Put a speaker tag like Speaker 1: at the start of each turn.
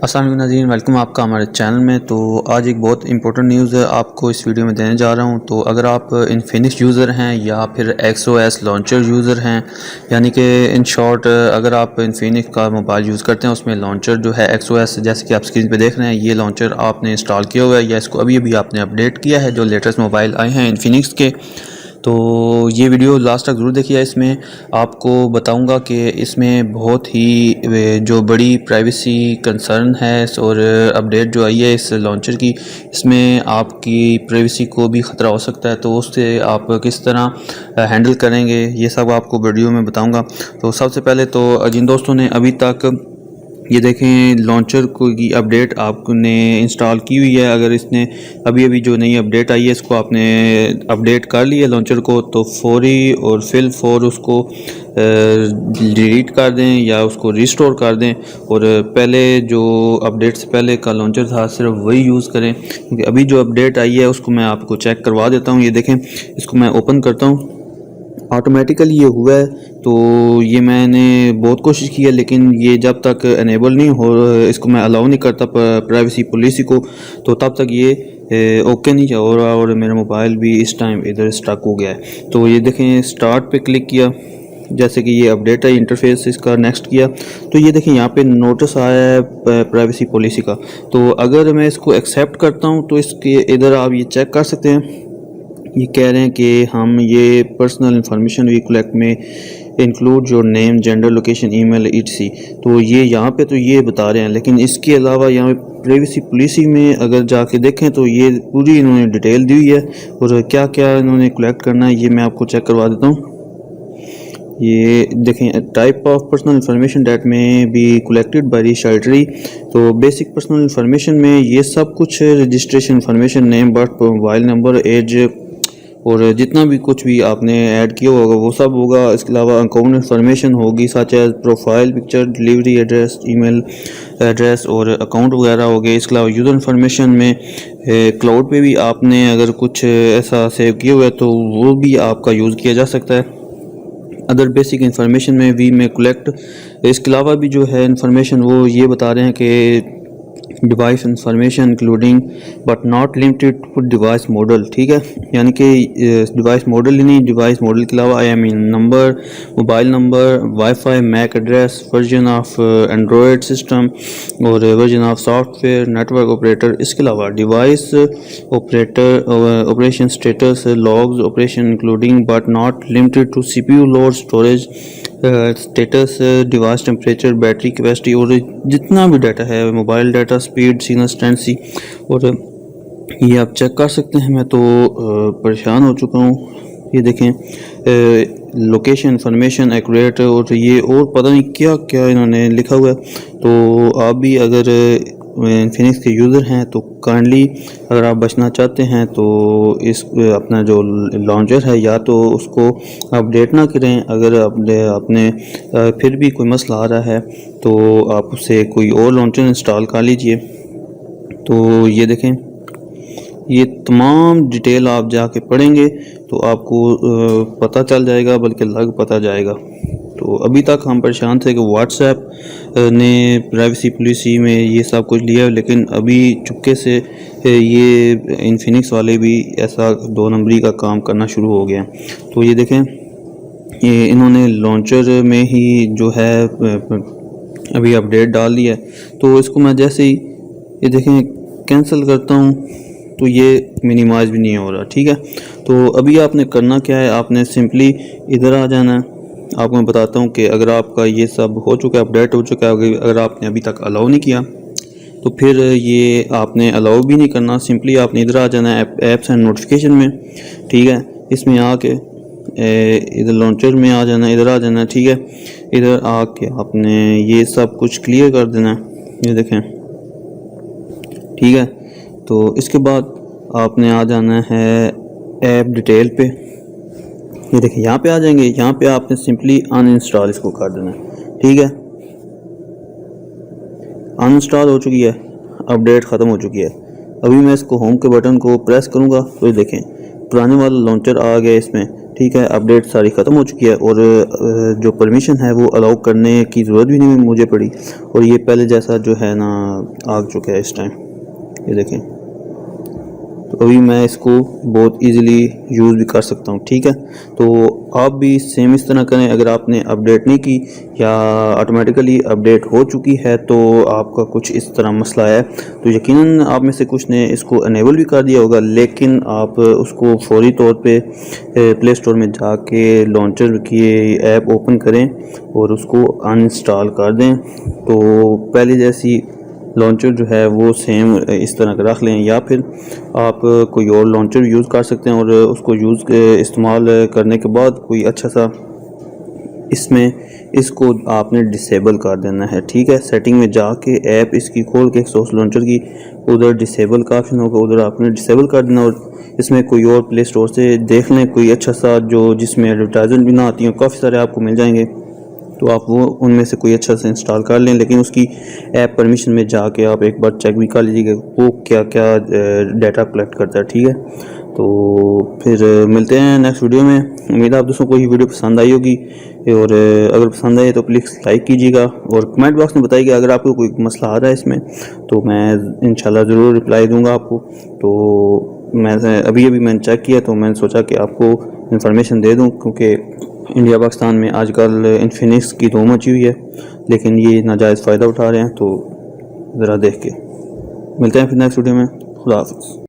Speaker 1: अस्सलाम वालेकुम नाज़रीन, वेलकम आपका हमारे चैनल में। तो आज एक बहुत इंपॉर्टेंट न्यूज़ आपको इस वीडियो में देने जा रहा हूं। तो अगर आप इन्फिनिक्स यूज़र हैं या फिर XOS लॉन्चर यूज़र हैं, यानी कि इन शॉर्ट अगर आप इन्फिनिक्स का मोबाइल यूज़ करते हैं उसमें लॉन्चर जो है XOS, जैसे कि आप स्क्रीन पे देख रहे हैं, ये लॉन्चर आपने इंस्टॉल किया हुआ है या इसको अभी अभी आपने अपडेट किया है जो लेटेस्ट मोबाइल आए हैं इन्फिनिक्स के, तो ये वीडियो लास्ट तक ज़रूर देखिए। इसमें आपको बताऊंगा कि इसमें बहुत ही जो बड़ी प्राइवेसी कंसर्न है और अपडेट जो आई है इस लॉन्चर की, इसमें आपकी प्राइवेसी को भी ख़तरा हो सकता है। तो उससे आप किस तरह हैंडल करेंगे ये सब आपको वीडियो में बताऊंगा। तो सबसे पहले तो जिन दोस्तों ने अभी तक ये देखें लॉन्चर की अपडेट आपने इंस्टॉल की हुई है, अगर इसने अभी अभी जो नई अपडेट आई है इसको आपने अपडेट कर लिया लॉन्चर को, तो फौरी और फिल फौर उसको डिलीट कर दें या उसको रिस्टोर कर दें और पहले जो अपडेट से पहले का लॉन्चर था सिर्फ वही यूज़ करें, क्योंकि अभी जो अपडेट आई है उसको मैं आपको चेक करवा देता हूँ। ये देखें, इसको मैं ओपन करता हूँ, ऑटोमेटिकली ये हुआ है। तो ये मैंने बहुत कोशिश की है लेकिन ये जब तक इनेबल नहीं हो, इसको मैं अलाउ नहीं करता प्राइवेसी पॉलिसी को, तो तब तक ये ओके नहीं हो रहा और मेरा मोबाइल भी इस टाइम इधर स्टक हो गया है। तो ये देखें, स्टार्ट पे क्लिक किया, जैसे कि ये अपडेट है इंटरफेस इसका, नेक्स्ट किया तो ये देखें यहाँ पे नोटिस आया है प्राइवेसी पॉलिसी का। तो अगर मैं इसको एक्सेप्ट करता हूँ तो इसके इधर आप ये चेक कर सकते हैं, ये कह रहे हैं कि हम ये पर्सनल इंफॉर्मेशन वी कलेक्ट में include your name, gender, location, email, etc। तो ये यहाँ पे तो ये बता रहे हैं, लेकिन इसके अलावा यहाँ प्राइवेसी पॉलिसी में अगर जाके देखें तो ये पूरी इन्होंने डिटेल दी हुई है और क्या क्या इन्होंने कलेक्ट करना है ये मैं आपको चेक करवा देता हूँ। ये देखें, type of personal information that may be collected by रिशल्टरी। तो बेसिक पर्सनल इंफॉर्मेशन में ये सब कुछ registration information, name, birth, mobile number, age और जितना भी कुछ भी आपने ऐड किया होगा वो सब होगा। इसके अलावा अकाउंट इंफॉर्मेशन होगी, such as profile picture, delivery address, email address और अकाउंट वगैरह हो गए। इसके अलावा यूज़र इंफॉर्मेशन में क्लाउड पे भी आपने अगर कुछ ऐसा सेव किया हुआ है तो वो भी आपका यूज़ किया जा सकता है। अदर बेसिक इंफॉर्मेशन में वी में कलेक्ट, इसके अलावा भी जो है इंफॉर्मेशन वो ये बता रहे हैं कि device information including but not limited to device model, ठीक है, यानी कि डिवाइस मॉडल ही नहीं, डिवाइस मॉडल के अलावा IMEI number, mobile number, wifi, mac address, version of Android system और version of software, network operator. इसके अलावा device operator operation status, logs operation including but not limited to CPU load, storage status, device temperature, battery capacity और जितना भी data है, mobile data, speed, signal strength, और ये आप चेक कर सकते हैं। मैं तो परेशान हो चुका हूँ। ये देखें, लोकेशन इंफॉर्मेशन एक्यूरेट और ये और पता नहीं क्या क्या इन्होंने लिखा हुआ है। तो आप भी अगर इन्फिनिक्स के यूज़र हैं तो काइंडली अगर आप बचना चाहते हैं तो इस अपना जो लॉन्चर है या तो उसको अपडेट ना करें। अगर आपने फिर भी कोई मसला आ रहा है तो आप उससे कोई और लॉन्चर इंस्टॉल कर लीजिए। तो ये देखें, ये तमाम डिटेल आप जाके पढ़ेंगे तो आपको पता चल जाएगा, बल्कि लग पता जाएगा। तो अभी तक हम परेशान थे कि व्हाट्सएप ने प्राइवेसी पॉलिसी में ये सब कुछ लिया, लेकिन अभी चुपके से ये इन्फिनिक्स वाले भी ऐसा 2 नंबरी का काम करना शुरू हो गया। तो ये देखें, ये इन्होंने लॉन्चर में ही जो है अभी अपडेट डाल दिया है। तो इसको मैं जैसे ही ये देखें कैंसिल करता हूँ तो ये मिनिमाइज भी नहीं हो रहा, ठीक है। तो अभी आपने करना क्या है, आपने सिंपली इधर आ जाना है। आपको मैं बताता हूँ कि अगर आपका ये सब हो चुका है, अपडेट हो चुका है, अगर आपने अभी तक अलाउ नहीं किया तो फिर ये आपने अलाउ भी नहीं करना। सिंपली आपने इधर आ जाना है ऐप्स एंड नोटिफिकेशन में, ठीक है। इसमें आके इधर लॉन्चर में आ जाना, इधर आ जाना, ठीक है। इधर आके आपने ये सब कुछ क्लियर कर देना, ये देखें, ठीक है। तो इसके बाद आपने आ जाना है ऐप डिटेल पे, ये देखिए यहाँ पे आ जाएंगे। यहाँ पे आपने सिंपली अनइंस्टॉल इसको कर देना है, ठीक है। अनइंस्टॉल हो चुकी है, अपडेट ख़त्म हो चुकी है। अभी मैं इसको होम के बटन को प्रेस करूँगा तो ये देखें पुराने वाला लॉन्चर आ गया इसमें। ठीक है, अपडेट सारी ख़त्म हो चुकी है और जो परमिशन है वो अलाउ करने की ज़रूरत भी नहीं मुझे पड़ी और ये पहले जैसा जो है ना आ चुका है इस टाइम, ये देखें। तो अभी मैं इसको बहुत इजीली यूज़ भी कर सकता हूँ। ठीक है, तो आप भी सेम इस तरह करें। अगर आपने अपडेट नहीं की या ऑटोमेटिकली अपडेट हो चुकी है तो आपका कुछ इस तरह मसला है, तो यकीनन आप में से कुछ ने इसको अनेबल भी कर दिया होगा, लेकिन आप उसको फौरी तौर पे प्ले स्टोर में जाके लॉन्चर की ऐप ओपन करें और उसको अनइंस्टॉल कर दें। तो पहले जैसी लॉन्चर जो है वो सेम इस तरह का रख लें, या फिर आप कोई और लॉन्चर यूज़ कर सकते हैं और उसको इस्तेमाल करने के बाद कोई अच्छा सा इसमें इसको आपने डिसेबल कर देना है। ठीक है, सेटिंग में जाके ऐप इसकी खोल के सोर्स लॉन्चर की उधर डिसेबल का ऑप्शन होगा, उधर आपने डिसेबल कर देना और इसमें कोई और प्ले स्टोर से देख लें कोई अच्छा सा जो जिसमें एडवर्टाइजमेंट भी ना आती हो, काफ़ी सारे आपको मिल जाएंगे, तो आप वो उनमें से कोई अच्छा सा इंस्टॉल कर लें। लेकिन उसकी ऐप परमिशन में जाके आप एक बार चेक भी कर लीजिएगा वो क्या क्या डाटा कलेक्ट करता है। ठीक है, तो फिर मिलते हैं नेक्स्ट वीडियो में। उम्मीद है आप दोस्तों को ये वीडियो पसंद आई होगी और अगर पसंद आए तो प्लीज़ लाइक कीजिएगा और कमेंट बॉक्स में बताइएगा अगर आपको कोई मसला आ रहा है इसमें, तो मैं इंशाल्लाह ज़रूर रिप्लाई दूंगा आपको। तो मैं अभी मैंने चेक किया तो मैंने सोचा कि आपको इन्फॉर्मेशन दे दूं, क्योंकि इंडिया पाकिस्तान में आजकल इन्फिनिक्स की धूम मची हुई है, लेकिन ये नाजायज़ फ़ायदा उठा रहे हैं। तो ज़रा देख के मिलते हैं फिर नेक्स्ट वीडियो में। खुदा हाफ़िज़।